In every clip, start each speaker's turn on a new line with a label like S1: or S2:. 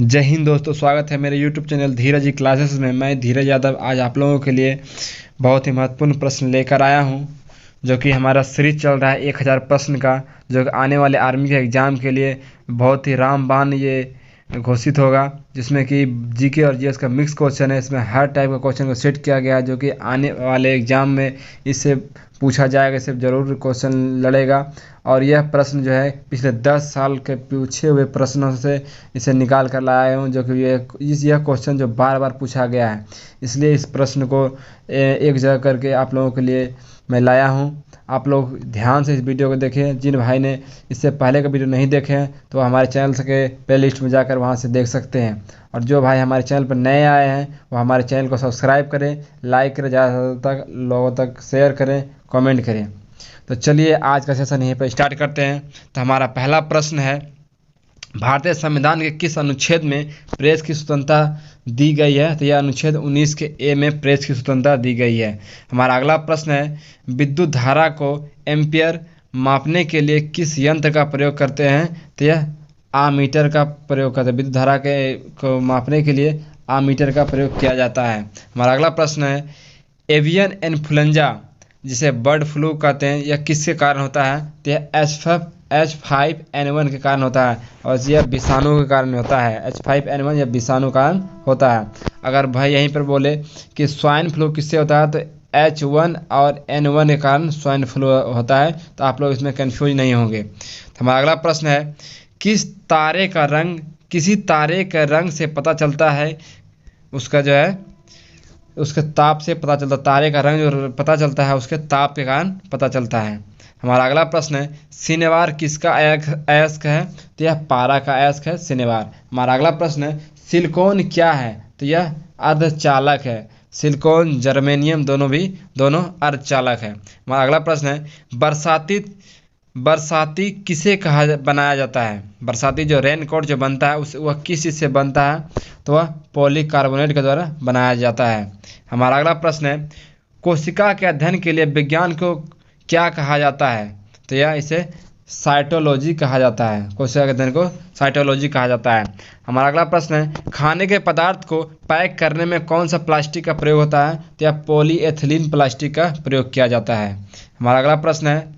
S1: जय हिंद दोस्तों, स्वागत है मेरे YouTube चैनल धीरज जी क्लासेस में। मैं धीरज यादव आज आप लोगों के लिए बहुत ही महत्वपूर्ण प्रश्न लेकर आया हूं, जो कि हमारा सीरीज चल रहा है 1000 प्रश्न का, जो आने वाले आर्मी के एग्ज़ाम के लिए बहुत ही रामबाण ये घोषित होगा, जिसमें कि जीके और जीएस का मिक्स क्वेश्चन है। इसमें हर टाइप का क्वेश्चन को सेट किया गया है, जो कि आने वाले एग्ज़ाम में इससे पूछा जाएगा, इससे ज़रूर क्वेश्चन लड़ेगा। और यह प्रश्न जो है पिछले 10 साल के पूछे हुए प्रश्नों से इसे निकाल कर लाया हूँ, जो कि यह क्वेश्चन जो बार बार पूछा गया है, इसलिए इस प्रश्न को एक जगह करके आप लोगों के लिए मैं लाया हूँ। आप लोग ध्यान से इस वीडियो को देखें। जिन भाई ने इससे पहले का वीडियो नहीं देखे हैं तो हमारे चैनल के प्लेलिस्ट में जाकर वहां से देख सकते हैं। और जो भाई हमारे चैनल पर नए आए हैं वो हमारे चैनल को सब्सक्राइब करें, लाइक करें, ज़्यादा तक लोगों तक शेयर करें, कमेंट करें। तो चलिए आज का सेशन यहीं पर स्टार्ट करते हैं। तो हमारा पहला प्रश्न है, भारतीय संविधान के किस अनुच्छेद में प्रेस की स्वतंत्रता दी गई है? तो यह अनुच्छेद 19 के ए में प्रेस की स्वतंत्रता दी गई है। हमारा अगला प्रश्न है, विद्युत धारा को एम्पियर मापने के लिए किस यंत्र का प्रयोग करते हैं? तो यह आमीटर का प्रयोग करते हैं। विद्युत धारा को मापने के लिए आमीटर का प्रयोग किया जाता है। हमारा अगला प्रश्न है, एवियन इन्फ्लुएंजा जिसे बर्ड फ्लू कहते हैं, यह किसके कारण होता है? तो यह H5N1 के कारण होता है, और यह विषाणु के कारण होता है। H5N1 यह विषाणु के कारण होता है। अगर भाई यहीं पर बोले कि स्वाइन फ्लू किससे होता है, तो H1 और N1 के कारण स्वाइन फ्लू होता है। तो आप लोग इसमें कन्फ्यूज नहीं होंगे। तो हमारा अगला प्रश्न है, किसी तारे का रंग से पता चलता है, उसका जो है उसके ताप से पता चलता है। तारे का रंग जो पता चलता है उसके ताप के कारण पता चलता है। हमारा अगला प्रश्न है, शनिवार किसका अयस्क है? तो यह पारा का अयस्क है, शनिवार। हमारा अगला प्रश्न है, सिलिकॉन क्या है? तो यह अर्धचालक है। सिलिकॉन, जर्मेनियम दोनों अर्धचालक है। हमारा अगला प्रश्न है, बरसाती किसे बनाया जाता है? बरसाती जो रेनकोट जो बनता है वह किस चीज़ से बनता है? तो वह पॉलीकार्बोनेट के द्वारा बनाया जाता है। हमारा अगला प्रश्न है, कोशिका के अध्ययन के लिए विज्ञान को क्या कहा जाता है? तो यह इसे साइटोलॉजी कहा जाता है। कोशिका के अध्ययन को साइटोलॉजी कहा जाता है। हमारा अगला प्रश्न है, खाने के पदार्थ को पैक करने में कौन सा प्लास्टिक का प्रयोग होता है? तो यह पॉलीएथिलीन प्लास्टिक का प्रयोग किया जाता है। हमारा अगला प्रश्न है,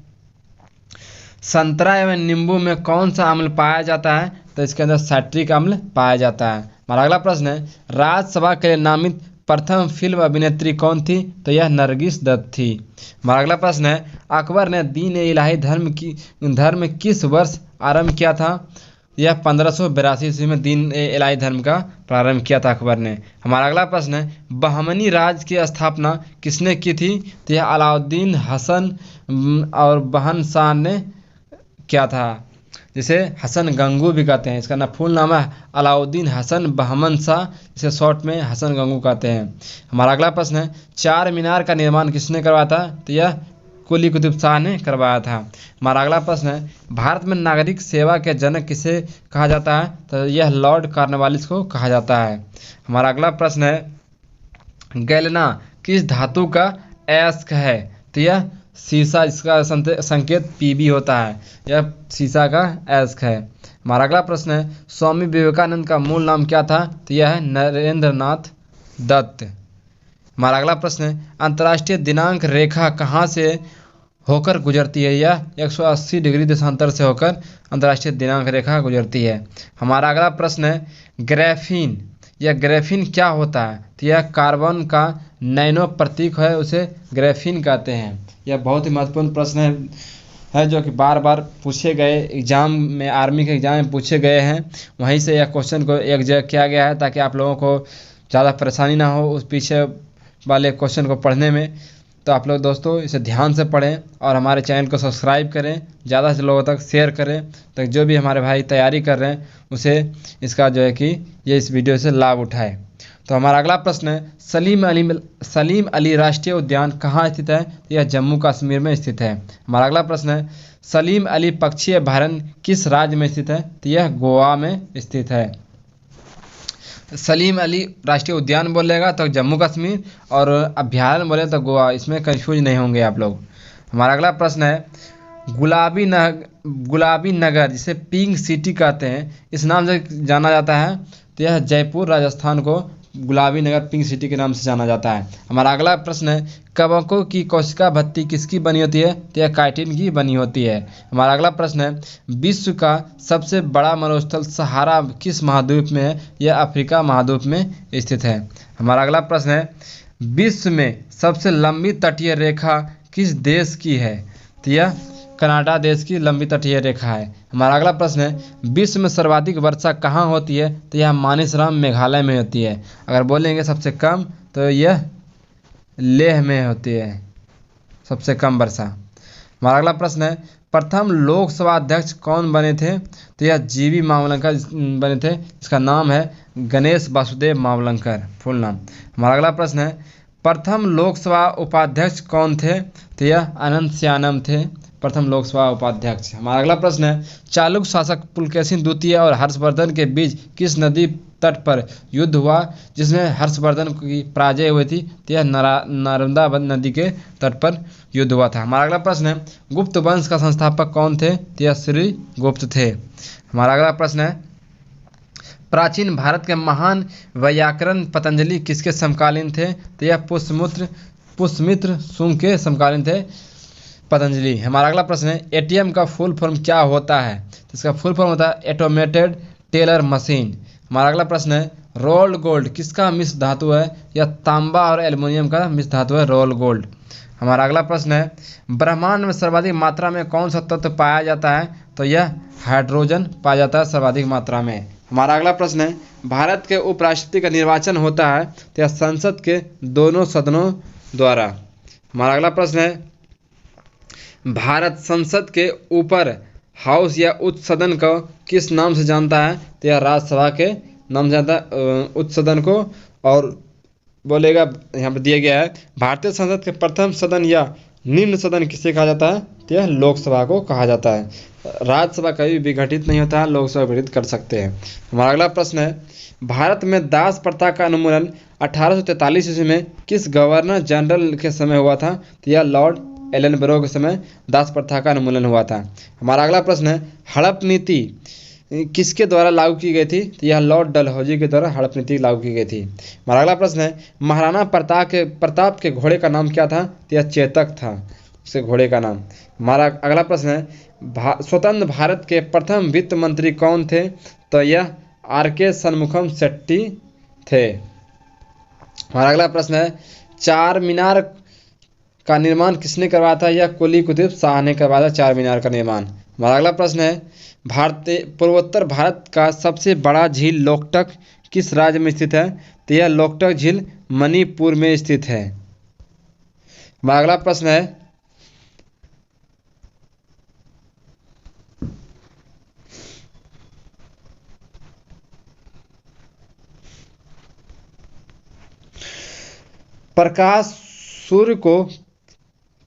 S1: संतरा एवं नींबू में कौन सा अम्ल पाया जाता है? तो इसके अंदर साइट्रिक अम्ल पाया जाता है। हमारा अगला प्रश्न है, राज्यसभा के लिए नामित प्रथम फिल्म अभिनेत्री कौन थी? तो यह नरगिस दत्त थी। हमारा अगला प्रश्न है, अकबर ने दीन इलाही धर्म किस वर्ष आरंभ किया था? यह 1582 ईस्वी में दीन इलाही धर्म का प्रारंभ किया था अकबर ने। हमारा अगला प्रश्न है, बहमनी राज्य की स्थापना किसने की थी? तो यह अलाउद्दीन हसन और बहन शाह ने क्या था, जिसे हसन गंगू भी कहते हैं। इसका फुल नाम है अलाउद्दीन हसन बहमन शाह, जिसे शॉर्ट में हसन गंगू कहते हैं। हमारा अगला प्रश्न है, चार मीनार का निर्माण किसने करवाया था? तो यह कुली कुतुब शाह ने करवाया था। हमारा अगला प्रश्न है, भारत में नागरिक सेवा के जनक किसे कहा जाता है? तो यह लॉर्ड कॉर्नवालिस को कहा जाता है। हमारा अगला प्रश्न है, गैलेना किस धातु का अयस्क है? तो यह सीसा, जिसका संकेत Pb होता है, यह सीसा का अयस्क है। हमारा अगला प्रश्न है, स्वामी विवेकानंद का मूल नाम क्या था? तो यह है नरेंद्रनाथ दत्त। हमारा अगला प्रश्न है, अंतर्राष्ट्रीय दिनांक रेखा कहाँ से होकर गुजरती है? यह 180 डिग्री देशांतर से होकर अंतर्राष्ट्रीय दिनांक रेखा गुजरती है। हमारा अगला प्रश्न है, ग्रेफीन, यह ग्रेफीन क्या होता है? तो यह कार्बन का नैनो प्रतीक है, उसे ग्रेफीन कहते हैं। यह बहुत ही महत्वपूर्ण प्रश्न है जो कि बार बार पूछे गए एग्जाम में, आर्मी के एग्जाम में पूछे गए हैं। वहीं से यह क्वेश्चन को एक जगह किया गया है ताकि आप लोगों को ज़्यादा परेशानी ना हो उस पीछे वाले क्वेश्चन को पढ़ने में। तो आप लोग दोस्तों इसे ध्यान से पढ़ें और हमारे चैनल को सब्सक्राइब करें, ज़्यादा से लोगों तक शेयर करें, ताकि जो भी हमारे भाई तैयारी कर रहे हैं उसे इसका जो है कि ये इस वीडियो से लाभ उठाए। तो हमारा अगला प्रश्न है, सलीम अली राष्ट्रीय उद्यान कहाँ स्थित है? तो यह जम्मू कश्मीर में स्थित है। हमारा अगला प्रश्न है, सलीम अली पक्षी अभयारण्य किस राज्य में स्थित है? तो यह गोवा में स्थित है। सलीम अली राष्ट्रीय उद्यान बोलेगा तो जम्मू कश्मीर, और अभयारण्य बोले तो गोवा, इसमें कंफ्यूज नहीं होंगे आप लोग। हमारा अगला प्रश्न है, गुलाबी नगर जिसे पिंक सिटी कहते हैं, इस नाम से जाना जाता है, तो यह जयपुर राजस्थान को गुलाबी नगर पिंक सिटी के नाम से जाना जाता है। हमारा अगला प्रश्न है कवकों की कोशिका भित्ति किसकी बनी होती है? तो यह काइटिन की बनी होती है। हमारा अगला प्रश्न है विश्व का सबसे बड़ा मरुस्थल सहारा किस महाद्वीप में है? यह अफ्रीका महाद्वीप में स्थित है। हमारा अगला प्रश्न है विश्व में सबसे लंबी तटीय रेखा किस देश की है? तो यह कनाडा देश की लंबी तटीय रेखा है। हमारा अगला प्रश्न है विश्व में सर्वाधिक वर्षा कहाँ होती है? तो यह मानेसराम मेघालय में होती है। अगर बोलेंगे सबसे कम तो यह लेह में होती है सबसे कम वर्षा। हमारा अगला प्रश्न है प्रथम लोकसभा अध्यक्ष कौन बने थे? तो यह जीवी मावलंकर बने थे, इसका नाम है गणेश वासुदेव मावलंकर फुल नाम। हमारा अगला प्रश्न है प्रथम लोकसभा उपाध्यक्ष कौन थे? तो यह अनंत श्यानम थे प्रथम लोकसभा उपाध्यक्ष। हमारा अगला प्रश्न है चालुक्य शासक पुलकेशिन द्वितीय और हर्षवर्धन के बीच किस नदी तट पर युद्ध हुआ जिसमें हर्षवर्धन की पराजय हुई थी? तो यह नर्मदा नदी के तट पर युद्ध हुआ था। हमारा अगला प्रश्न है गुप्त वंश का संस्थापक कौन थे? तो यह श्री गुप्त थे। हमारा अगला प्रश्न है प्राचीन भारत के महान वैयाकरण पतंजलि किसके समकालीन थे? तो यह पुष्यमित्र शुंग के समकालीन थे पतंजलि। हमारा अगला प्रश्न है एटीएम का फुल फॉर्म क्या होता है? तो इसका फुल फॉर्म होता है ऑटोमेटेड टेलर मशीन। हमारा अगला प्रश्न है रोल्ड गोल्ड किसका मिश्र धातु है? यह तांबा और एल्युमिनियम का मिश्र धातु है रोल गोल्ड। हमारा अगला प्रश्न है ब्रह्मांड में सर्वाधिक मात्रा में कौन सा तत्व पाया जाता है? तो यह हाइड्रोजन पाया जाता है सर्वाधिक मात्रा में। हमारा अगला प्रश्न है भारत के उपराष्ट्रपति का निर्वाचन होता है तो यह संसद के दोनों सदनों द्वारा। हमारा अगला प्रश्न है भारत संसद के ऊपर हाउस या उच्च सदन को किस नाम से जानता है? तो यह राज्यसभा के नाम से जानता है उच्च सदन को। और बोलेगा यहाँ पर दिया गया है भारतीय संसद के प्रथम सदन या निम्न सदन किसे कहा जाता है? तो यह लोकसभा को कहा जाता है। राज्यसभा कभी विघटित नहीं होता है, लोकसभा विघटित कर सकते हैं। हमारा अगला प्रश्न है भारत में दास प्रथा का उन्मूलन 1843 ईस्वी में किस गवर्नर जनरल के समय हुआ था? तो यह लॉर्ड एलनबरो के समय दास प्रथा का उन्मूलन हुआ था। हमारा अगला प्रश्न है हड़प नीति किसके द्वारा लागू की गई थी? तो यह लॉर्ड डलहौजी के द्वारा हड़प नीति लागू की गई थी। हमारा अगला प्रश्न है महाराणा प्रताप के घोड़े का नाम क्या था? तो यह चेतक था उसके घोड़े का नाम। हमारा अगला प्रश्न है स्वतंत्र भारत के प्रथम वित्त मंत्री कौन थे? तो यह आर.के. षणमुखम शेट्टी थे। हमारा अगला प्रश्न है चार मीनार का निर्माण किसने करवाया था? यह कुली कुतुब शाह ने करवाया था चार मीनार का निर्माण। हमारा अगला प्रश्न है पूर्वोत्तर भारत का सबसे बड़ा झील लोकटक किस राज्य में स्थित है? तो यह लोकटक झील मणिपुर में स्थित है। हमारा अगला प्रश्न है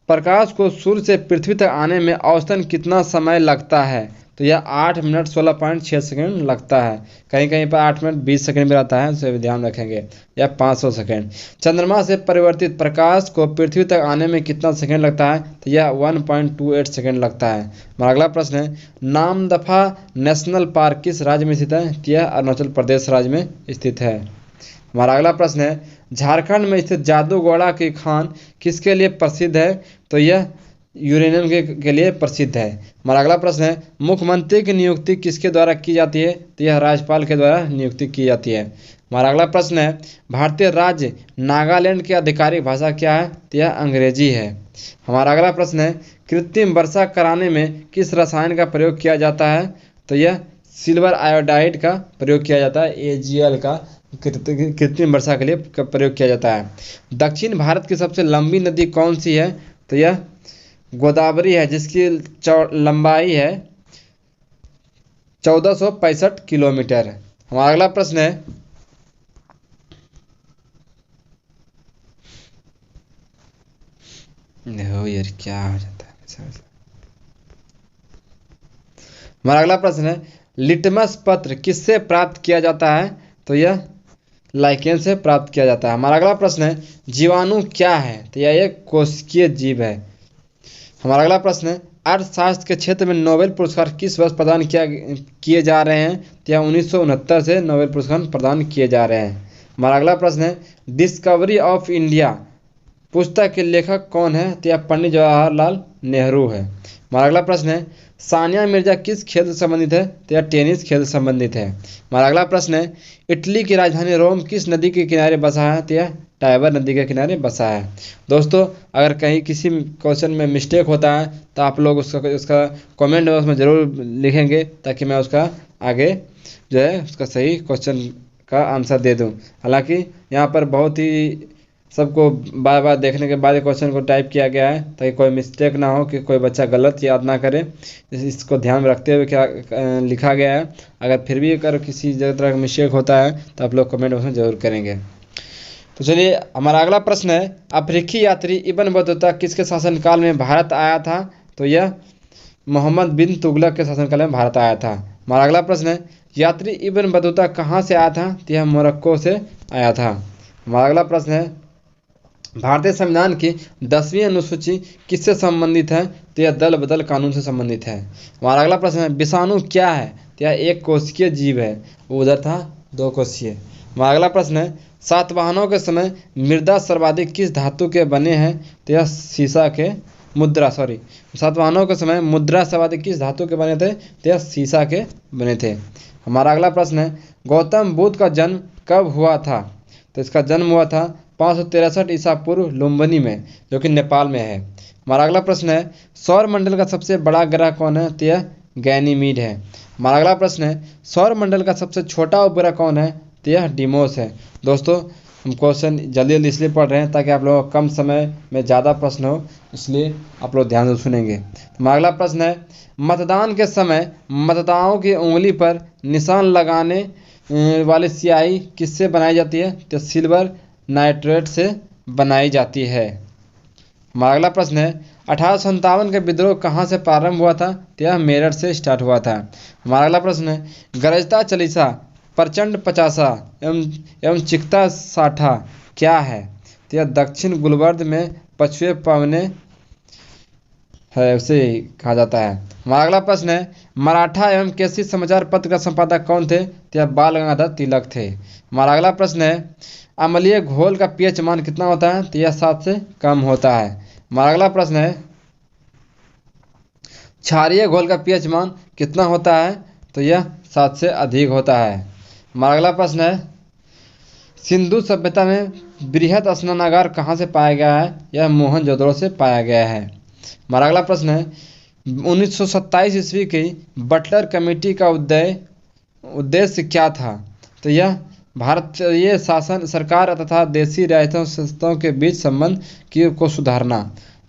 S1: प्रकाश को सूर्य से पृथ्वी तक आने में औसतन कितना समय लगता है? तो यह 8 मिनट 16.6 सेकंड लगता है। कहीं कहीं पर 8 मिनट 20 सेकंड भी रहता है, उसे भी ध्यान रखेंगे। यह 500 सेकंड। चंद्रमा से परिवर्तित प्रकाश को पृथ्वी तक आने में कितना सेकंड लगता है? तो यह 1.28 सेकंड लगता है। हमारा अगला प्रश्न है नामदफा नेशनल पार्क किस राज्य में स्थित है? तो यह अरुणाचल प्रदेश राज्य में स्थित है। हमारा अगला प्रश्न है झारखंड में स्थित जादूगोड़ा की खान किसके लिए प्रसिद्ध है? तो यह यूरेनियम के लिए प्रसिद्ध है। हमारा अगला प्रश्न है मुख्यमंत्री की नियुक्ति किसके द्वारा की जाती है? तो यह राज्यपाल के द्वारा नियुक्ति की जाती है। हमारा अगला प्रश्न है भारतीय राज्य नागालैंड की आधिकारिक भाषा क्या है? तो यह अंग्रेजी है। हमारा अगला प्रश्न है कृत्रिम वर्षा कराने में किस रसायन का प्रयोग किया जाता है? तो यह सिल्वर आयोडाइड का प्रयोग किया जाता है, AgL का कृत्रिम वर्षा के लिए प्रयोग किया जाता है। दक्षिण भारत की सबसे लंबी नदी कौन सी है? तो यह गोदावरी है जिसकी लंबाई है 1465 किलोमीटर। हमारा अगला प्रश्न है यार क्या हो जाता है। हमारा अगला प्रश्न है लिटमस पत्र किससे प्राप्त किया जाता है? तो यह लाइकेन से प्राप्त किया जाता है। हमारा अगला प्रश्न है जीवाणु क्या है? तो यह एक कोशिकीय जीव है। हमारा अगला प्रश्न है अर्थशास्त्र के क्षेत्र में नोबेल पुरस्कार किस वर्ष प्रदान किए जा रहे हैं? तो यह 1969 से नोबेल पुरस्कार प्रदान किए जा रहे हैं। हमारा अगला प्रश्न है डिस्कवरी ऑफ इंडिया पुस्तक के लेखक कौन है? तो यह पंडित जवाहरलाल नेहरू है। हमारा अगला प्रश्न है सानिया मिर्जा किस खेल से संबंधित है? तो यह टेनिस खेल से संबंधित है। हमारा अगला प्रश्न है इटली की राजधानी रोम किस नदी के किनारे बसा है? तो यह टाइबर नदी के किनारे बसा है। दोस्तों अगर कहीं किसी क्वेश्चन में मिस्टेक होता है तो आप लोग उसका कमेंट बॉक्स में ज़रूर लिखेंगे ताकि मैं उसका आगे जो है उसका सही क्वेश्चन का आंसर दे दूं। हालांकि यहाँ पर बहुत ही सबको बार बार देखने के बाद क्वेश्चन को टाइप किया गया है ताकि कोई मिस्टेक ना हो कि कोई बच्चा गलत याद ना करे, इसको ध्यान में रखते हुए क्या लिखा गया है। अगर फिर भी अगर किसी तरह का मिस्टेक होता है तो आप लोग कमेंट बॉक्स में ज़रूर करेंगे। तो चलिए हमारा अगला प्रश्न है अफ्रीकी यात्री इब्न बतूता किसके शासनकाल में भारत आया था? तो यह मोहम्मद बिन तुगलक के शासनकाल में भारत आया था। हमारा अगला प्रश्न है यात्री इब्न बतूता कहाँ से आया था? तो यह मोरक्को से आया था। हमारा अगला प्रश्न है भारतीय संविधान की 10वीं अनुसूची किससे संबंधित है? तो यह दल बदल कानून से संबंधित है। हमारा अगला प्रश्न है विषाणु क्या है? तो यह एक कोशिकीय जीव है, उधर था 2 कोशिकीय। हमारा अगला प्रश्न है सातवाहनों के समय मृदा सर्वाधिक किस धातु के बने हैं? तो यह सातवाहनों के समय मुद्रा सर्वाधिक किस धातु के बने थे? तो यह सीसा के बने थे। हमारा अगला प्रश्न है गौतम बुद्ध का जन्म कब हुआ था? तो इसका जन्म हुआ था 563 ईसा पूर्व लुम्बिनी में, जो कि नेपाल में है। हमारा अगला प्रश्न है सौर मंडल का सबसे बड़ा ग्रह कौन है? तो यह गैनीमीड है। हमारा अगला प्रश्न है सौर मंडल का सबसे छोटा उपग्रह कौन है? तो यह डिमोस है। दोस्तों हम क्वेश्चन जल्दी जल्दी इसलिए पढ़ रहे हैं ताकि आप लोगों को कम समय में ज़्यादा प्रश्न हो, इसलिए आप लोग ध्यान से सुनेंगे। हमारा अगला प्रश्न है मतदान के समय मतदाताओं की उंगली पर निशान लगाने वाली स्याही किससे बनाई जाती है? तो सिल्वर नाइट्रेट से बनाई जाती है। हमारा अगला प्रश्न है 1857 का विद्रोह कहाँ से प्रारंभ हुआ था? तो यह मेरठ से स्टार्ट हुआ था। हमारा अगला प्रश्न है गरजता चालीसा, प्रचंड पचासा एवं चिकता साठा क्या है? तो यह दक्षिण गुलबर्ग में पछुए पवने है, उसे कहा जाता है। हमारा अगला प्रश्न है मराठा एवं केसरी समाचार पत्र का संपादक कौन थे? तो यह बाल गंगाधर तिलक थे। हमारा अगला प्रश्न है अम्लीय घोल का पीएच मान कितना होता है? तो यह 7 से कम होता है। हमारा अगला प्रश्न है क्षारीय घोल का पीएच मान कितना होता है? तो यह 7 से अधिक होता है। हमारा अगला प्रश्न है सिंधु सभ्यता में बृहद स्नानागार कहाँ से पाया गया है? यह मोहनजोदड़ो से पाया गया है। हमारा अगला प्रश्न है 1927 ईस्वी की बटलर कमेटी का उद्देश्य क्या था? तो यह भारतीय शासन सरकार तथा देशी रियासतों संस्थाओं के बीच संबंध को सुधारना,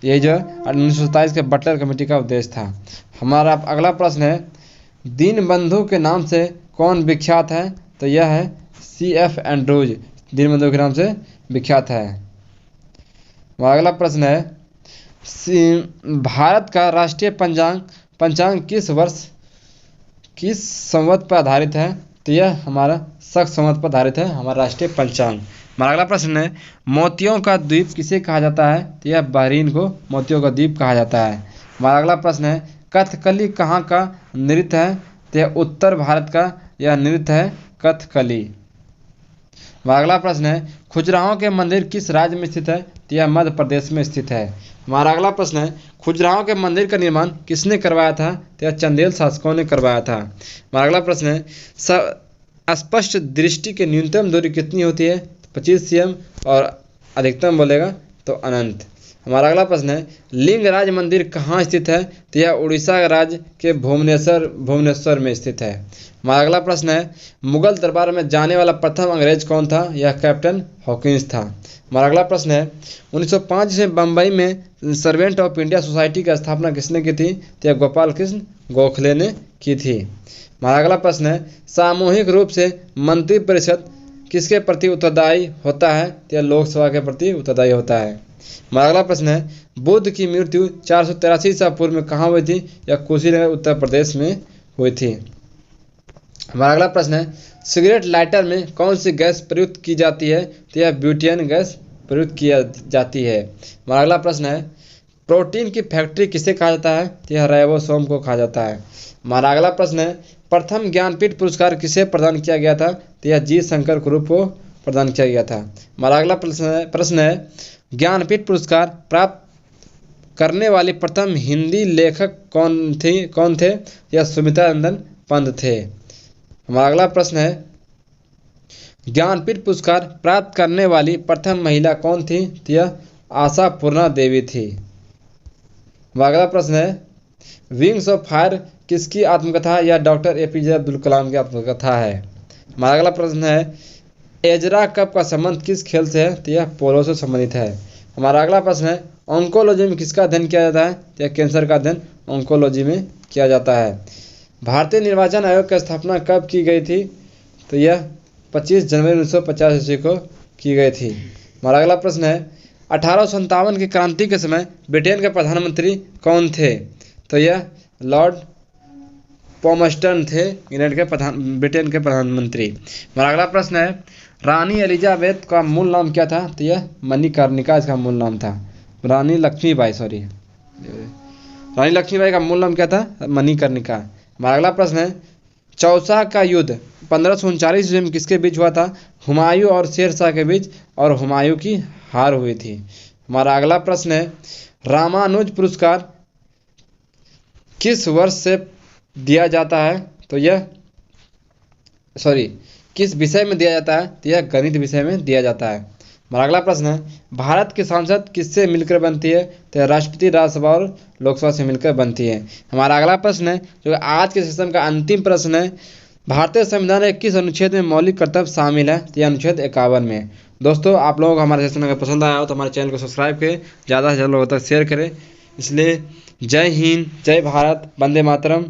S1: यही जो 1927 के बटलर कमेटी का उद्देश्य था। हमारा अगला प्रश्न है दीनबंधु के नाम से कौन विख्यात है? तो यह है CF एंड्रूज, दीनबंधु के नाम से विख्यात है। हमारा अगला प्रश्न है भारत का राष्ट्रीय पंचांग किस संवत पर आधारित है? तो यह हमारा शक संवत पर आधारित है हमारा राष्ट्रीय पंचांग। हमारा अगला प्रश्न है मोतियों का द्वीप किसे कहा जाता है? तो यह बहरीन को मोतियों का द्वीप कहा जाता है। हमारा अगला प्रश्न है कथकली कहाँ का नृत्य है? तो यह उत्तर भारत का यह नृत्य है कथकली। हमारा अगला प्रश्न है खजुराहो के मंदिर किस राज्य में स्थित है? तो यह मध्य प्रदेश में स्थित है। हमारा अगला प्रश्न है खजुराहो के मंदिर का निर्माण किसने करवाया था? तो यह चंदेल शासकों ने करवाया था। हमारा अगला प्रश्न है स्पष्ट दृष्टि की न्यूनतम दूरी कितनी होती है? 25 cm और अधिकतम बोलेगा तो अनंत। हमारा अगला प्रश्न है लिंगराज मंदिर कहाँ स्थित है? तो यह उड़ीसा राज्य के भुवनेश्वर में स्थित है। हमारा अगला प्रश्न है मुगल दरबार में जाने वाला प्रथम अंग्रेज कौन था? यह कैप्टन हॉकिंस था। हमारा अगला प्रश्न है 1905 में बम्बई में सर्वेंट ऑफ इंडिया सोसाइटी की स्थापना किसने की थी? तो यह गोपाल कृष्ण गोखले ने की थी। हमारा अगला प्रश्न है सामूहिक रूप से मंत्री परिषद किसके प्रति उत्तरदायी होता है? तो यह लोकसभा के प्रति उत्तरदायी होता है। हमारा अगला प्रश्न है बुद्ध की मृत्यु 483 ईसा पूर्व में कहाँ हुई थी? यह कुशीनगर उत्तर प्रदेश में हुई थी। हमारा अगला प्रश्न है सिगरेट लाइटर में कौन सी गैस प्रयुक्त की जाती है? तो यह ब्यूटेन गैस प्रयुक्त की जाती है। हमारा अगला प्रश्न है प्रोटीन की फैक्ट्री किसे कहा जाता है? तो यह राइबोसोम को कहा जाता है। हमारा अगला प्रश्न है, प्रथम ज्ञानपीठ पुरस्कार किसे प्रदान किया गया था? तो यह जी शंकर कुरूप को प्रदान किया गया था। हमारा अगला प्रश्न है ज्ञानपीठ पुरस्कार प्राप्त करने वाली प्रथम हिंदी लेखक कौन थे? यह सुमित्रा नंदन पंत थे। हमारा अगला प्रश्न है ज्ञानपीठ पुरस्कार प्राप्त करने वाली प्रथम महिला कौन थी? तो यह आशापूर्णा देवी थी। हमारा अगला प्रश्न है विंग्स ऑफ फायर किसकी आत्मकथा? या डॉक्टर एपीजे अब्दुल कलाम की आत्मकथा है। हमारा अगला प्रश्न है एजरा कप का संबंध किस खेल से है? तो यह पोलो से संबंधित है। हमारा अगला प्रश्न है ऑन्कोलॉजी में किसका अध्ययन किया जाता है? तो यह कैंसर का अध्ययन ऑन्कोलॉजी में किया जाता है। भारतीय निर्वाचन आयोग की स्थापना कब की गई थी? तो यह 25 जनवरी 1950 ईस्वी को की गई थी। हमारा अगला प्रश्न है 1857 की क्रांति के समय ब्रिटेन के प्रधानमंत्री कौन थे? तो यह लॉर्ड पॉमस्टन थे, ब्रिटेन के प्रधानमंत्री। हमारा अगला प्रश्न है रानी एलिजाबेथ का मूल नाम क्या था? तो यह मणिकर्णिका इसका मूल नाम था। रानी लक्ष्मीबाई का मूल नाम क्या था? मणिकर्णिका। हमारा अगला प्रश्न है चौसा का युद्ध 1539 ईस्वी में किसके बीच हुआ था? हुमायूं और शेर शाह के बीच, और हुमायूं की हार हुई थी। हमारा अगला प्रश्न है रामानुज पुरस्कार किस वर्ष से दिया जाता है? तो यह किस विषय में दिया जाता है? तो यह गणित विषय में दिया जाता है। हमारा अगला प्रश्न है भारत की संसद किससे मिलकर बनती है? तो राष्ट्रपति, राज्यसभा और लोकसभा से मिलकर बनती है। हमारा अगला प्रश्न है जो आज के सेशन का अंतिम प्रश्न है भारतीय संविधान के किस अनुच्छेद में मौलिक कर्तव्य शामिल है? तो यह अनुच्छेद 51 में। दोस्तों आप लोगों को हमारा सेशन अगर पसंद आया हो तो हमारे चैनल को सब्सक्राइब करें, ज़्यादा से ज़्यादा लोगों तक शेयर करें। इसलिए जय हिंद, जय भारत, वंदे मातरम।